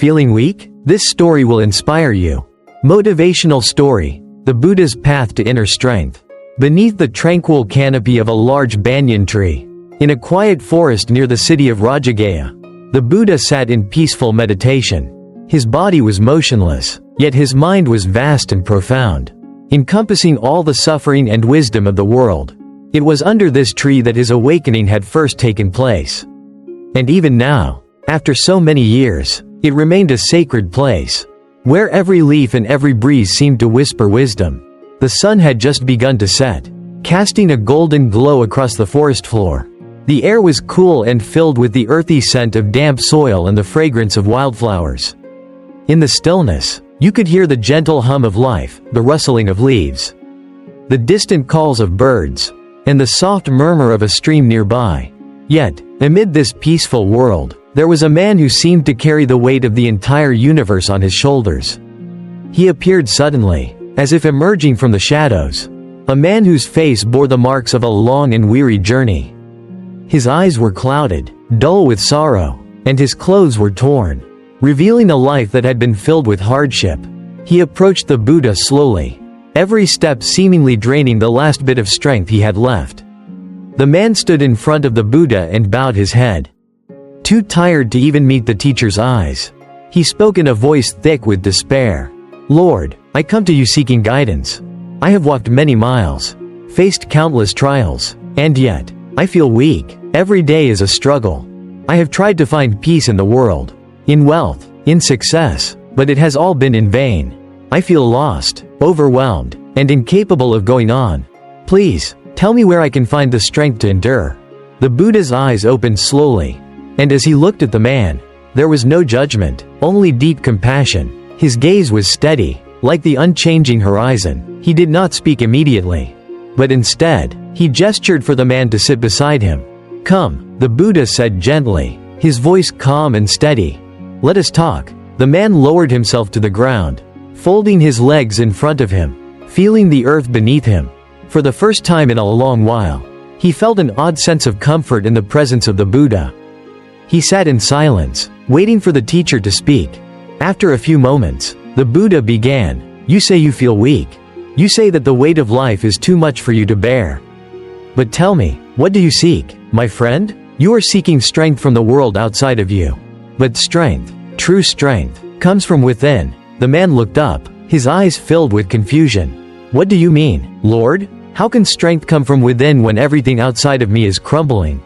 Feeling weak? This story will inspire you. Motivational story: the Buddha's path to inner strength. Beneath the tranquil canopy of a large banyan tree, in a quiet forest near the city of Rajagaha, the Buddha sat in peaceful meditation. His body was motionless, yet his mind was vast and profound, encompassing all the suffering and wisdom of the world. It was under this tree that his awakening had first taken place. And even now, after so many years, it remained a sacred place, where every leaf and every breeze seemed to whisper wisdom. The sun had just begun to set, casting a golden glow across the forest floor. The air was cool and filled with the earthy scent of damp soil and the fragrance of wildflowers. In the stillness, you could hear the gentle hum of life, the rustling of leaves, the distant calls of birds, and the soft murmur of a stream nearby. Yet, amid this peaceful world, there was a man who seemed to carry the weight of the entire universe on his shoulders. He appeared suddenly, as if emerging from the shadows, a man whose face bore the marks of a long and weary journey. His eyes were clouded, dull with sorrow, and his clothes were torn, revealing a life that had been filled with hardship. He approached the Buddha slowly, every step seemingly draining the last bit of strength he had left. The man stood in front of the Buddha and bowed his head, too tired to even meet the teacher's eyes. He spoke in a voice thick with despair. "Lord, I come to you seeking guidance. I have walked many miles, faced countless trials, and yet, I feel weak. Every day is a struggle. I have tried to find peace in the world, in wealth, in success, but it has all been in vain. I feel lost, overwhelmed, and incapable of going on. Please, tell me where I can find the strength to endure." The Buddha's eyes opened slowly, and as he looked at the man, there was no judgment, only deep compassion. His gaze was steady, like the unchanging horizon. He did not speak immediately, but instead, he gestured for the man to sit beside him. "Come," the Buddha said gently, his voice calm and steady. "Let us talk." The man lowered himself to the ground, folding his legs in front of him, feeling the earth beneath him. For the first time in a long while, he felt an odd sense of comfort in the presence of the Buddha. He sat in silence, waiting for the teacher to speak. After a few moments, the Buddha began, "You say you feel weak. You say that the weight of life is too much for you to bear. But tell me, what do you seek, my friend? You are seeking strength from the world outside of you. But strength, true strength, comes from within." The man looked up, his eyes filled with confusion. "What do you mean, Lord? How can strength come from within when everything outside of me is crumbling?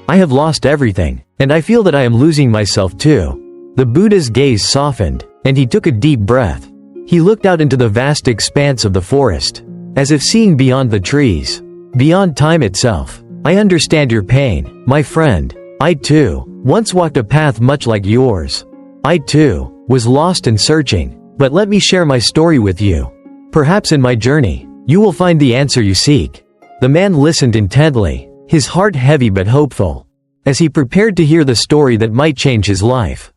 I have lost everything, and I feel that I am losing myself too." The Buddha's gaze softened, and he took a deep breath. He looked out into the vast expanse of the forest, as if seeing beyond the trees, beyond time itself. "I understand your pain, my friend. I too, once walked a path much like yours. I too, was lost and searching, but let me share my story with you. Perhaps in my journey, you will find the answer you seek." The man listened intently, his heart heavy but hopeful, as he prepared to hear the story that might change his life.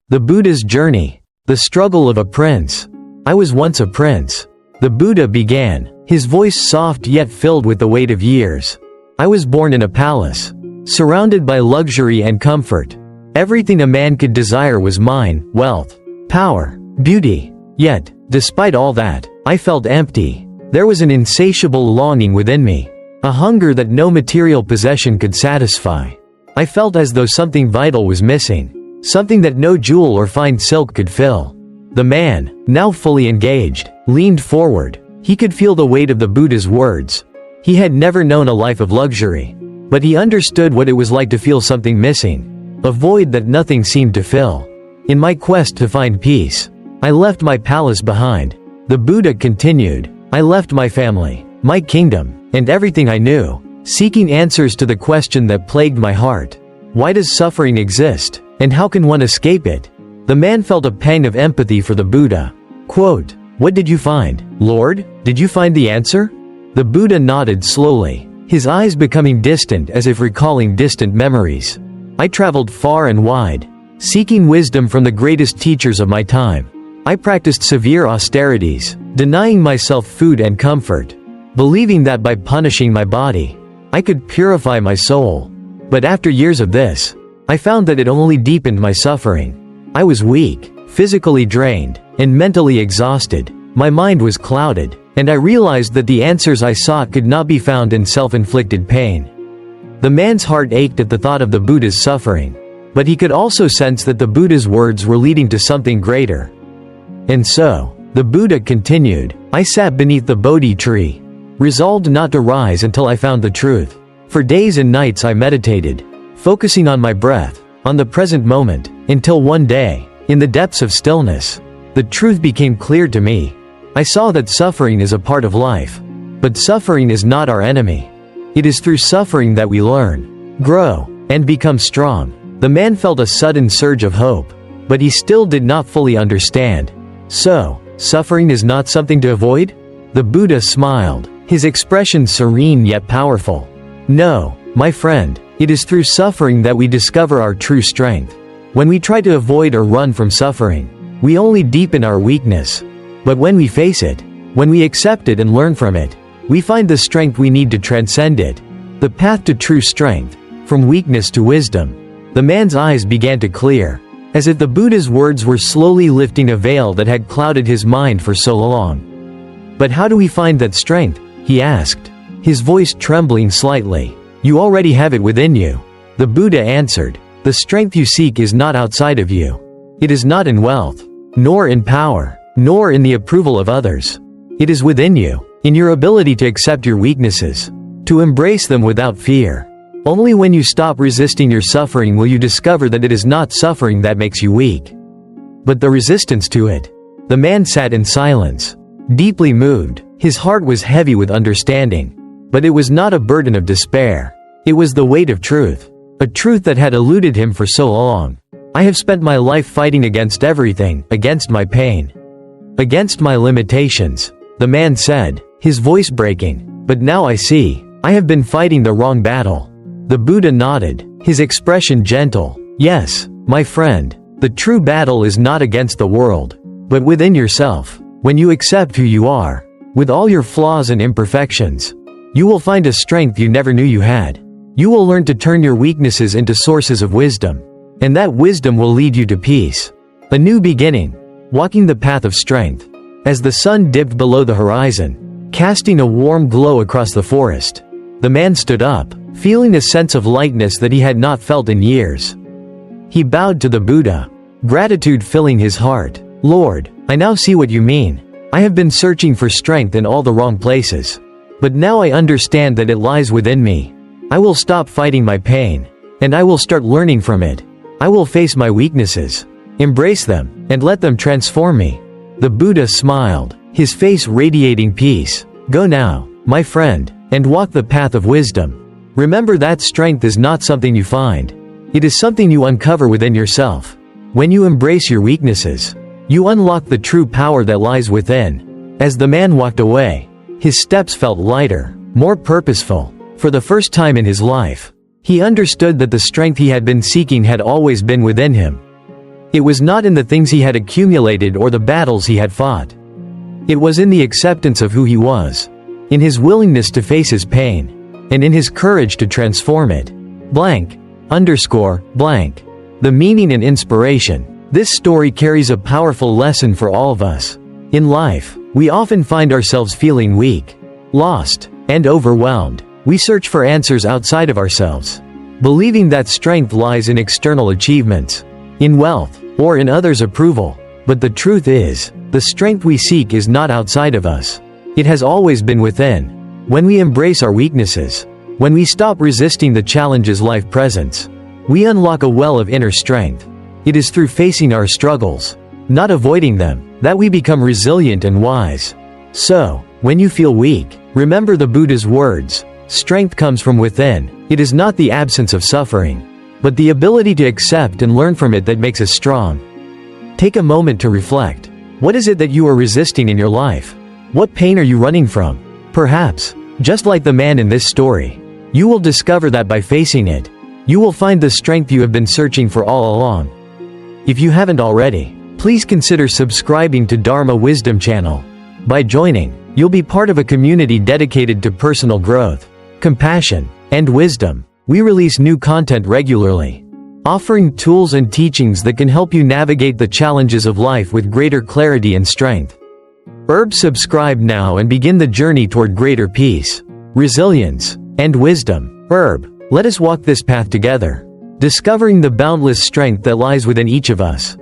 The Buddha's journey, the struggle of a prince. "I was once a prince," the Buddha began, his voice soft yet filled with the weight of years. "I was born in a palace, surrounded by luxury and comfort. Everything a man could desire was mine: wealth, power, beauty. Yet, despite all that, I felt empty. There was an insatiable longing within me, a hunger that no material possession could satisfy. I felt as though something vital was missing, something that no jewel or fine silk could fill." The man, now fully engaged, leaned forward. He could feel the weight of the Buddha's words. He had never known a life of luxury, but he understood what it was like to feel something missing, a void that nothing seemed to fill. "In my quest to find peace, I left my palace behind," the Buddha continued. "I left my family, my kingdom, and everything I knew, seeking answers to the question that plagued my heart. Why does suffering exist, and how can one escape it?" The man felt a pang of empathy for the Buddha. Quote, "What did you find, Lord? Did you find the answer?" The Buddha nodded slowly, his eyes becoming distant as if recalling distant memories. "I traveled far and wide, seeking wisdom from the greatest teachers of my time. I practiced severe austerities, denying myself food and comfort, believing that by punishing my body, I could purify my soul. But after years of this, I found that it only deepened my suffering. I was weak, physically drained, and mentally exhausted. My mind was clouded, and I realized that the answers I sought could not be found in self-inflicted pain. The man's heart ached at the thought of the Buddha's suffering, but he could also sense that the Buddha's words were leading to something greater. And so, the Buddha continued, I sat beneath the Bodhi tree, resolved not to rise until I found the truth. For days and nights I meditated, focusing on my breath, on the present moment, until one day, in the depths of stillness, the truth became clear to me. I saw that suffering is a part of life. But suffering is not our enemy. It is through suffering that we learn, grow, and become strong. The man felt a sudden surge of hope, but he still did not fully understand. So, suffering is not something to avoid? The Buddha smiled, his expression serene yet powerful. No, my friend, it is through suffering that we discover our true strength. When we try to avoid or run from suffering, we only deepen our weakness. But when we face it, when we accept it and learn from it, we find the strength we need to transcend it. The path to true strength, from weakness to wisdom. The man's eyes began to clear, as if the Buddha's words were slowly lifting a veil that had clouded his mind for so long. But how do we find that strength? He asked, his voice trembling slightly. You already have it within you. The Buddha answered, the strength you seek is not outside of you. It is not in wealth, nor in power, nor in the approval of others. It is within you, in your ability to accept your weaknesses, to embrace them without fear. Only when you stop resisting your suffering will you discover that it is not suffering that makes you weak, but the resistance to it. The man sat in silence, deeply moved. His heart was heavy with understanding, but it was not a burden of despair. It was the weight of truth, a truth that had eluded him for so long. I have spent my life fighting against everything, against my pain, against my limitations, the man said, his voice breaking. But now I see, I have been fighting the wrong battle. The Buddha nodded, his expression gentle. Yes, my friend, the true battle is not against the world, but within yourself. When you accept who you are, with all your flaws and imperfections, you will find a strength you never knew you had. You will learn to turn your weaknesses into sources of wisdom, and that wisdom will lead you to peace. A new beginning, walking the path of strength. As the sun dipped below the horizon, casting a warm glow across the forest, the man stood up, feeling a sense of lightness that he had not felt in years. He bowed to the Buddha, gratitude filling his heart. Lord, I now see what you mean. I have been searching for strength in all the wrong places, but now I understand that it lies within me. I will stop fighting my pain, and I will start learning from it. I will face my weaknesses, embrace them, and let them transform me. The Buddha smiled, his face radiating peace. Go now, my friend, and walk the path of wisdom. Remember that strength is not something you find. It is something you uncover within yourself. When you embrace your weaknesses, you unlock the true power that lies within. As the man walked away, his steps felt lighter, more purposeful. For the first time in his life, he understood that the strength he had been seeking had always been within him. It was not in the things he had accumulated or the battles he had fought. It was in the acceptance of who he was, in his willingness to face his pain, and in his courage to transform it. Blank. Blank. The meaning and inspiration. This story carries a powerful lesson for all of us. In life, we often find ourselves feeling weak, lost, and overwhelmed. We search for answers outside of ourselves, believing that strength lies in external achievements, in wealth, or in others' approval. But the truth is, the strength we seek is not outside of us. It has always been within. When we embrace our weaknesses, when we stop resisting the challenges life presents, we unlock a well of inner strength. It is through facing our struggles, not avoiding them, that we become resilient and wise. So, when you feel weak, remember the Buddha's words. Strength comes from within. It is not the absence of suffering, but the ability to accept and learn from it that makes us strong. Take a moment to reflect. What is it that you are resisting in your life? What pain are you running from? Perhaps, just like the man in this story, you will discover that by facing it, you will find the strength you have been searching for all along. If you haven't already, please consider subscribing to Dharma Wisdom Channel. By joining, you'll be part of a community dedicated to personal growth, compassion, and wisdom. We release new content regularly. offering tools and teachings that can help you navigate the challenges of life with greater clarity and strength. Herb, subscribe now and begin the journey toward greater peace, resilience, and wisdom. Herb, let us walk this path together, discovering the boundless strength that lies within each of us.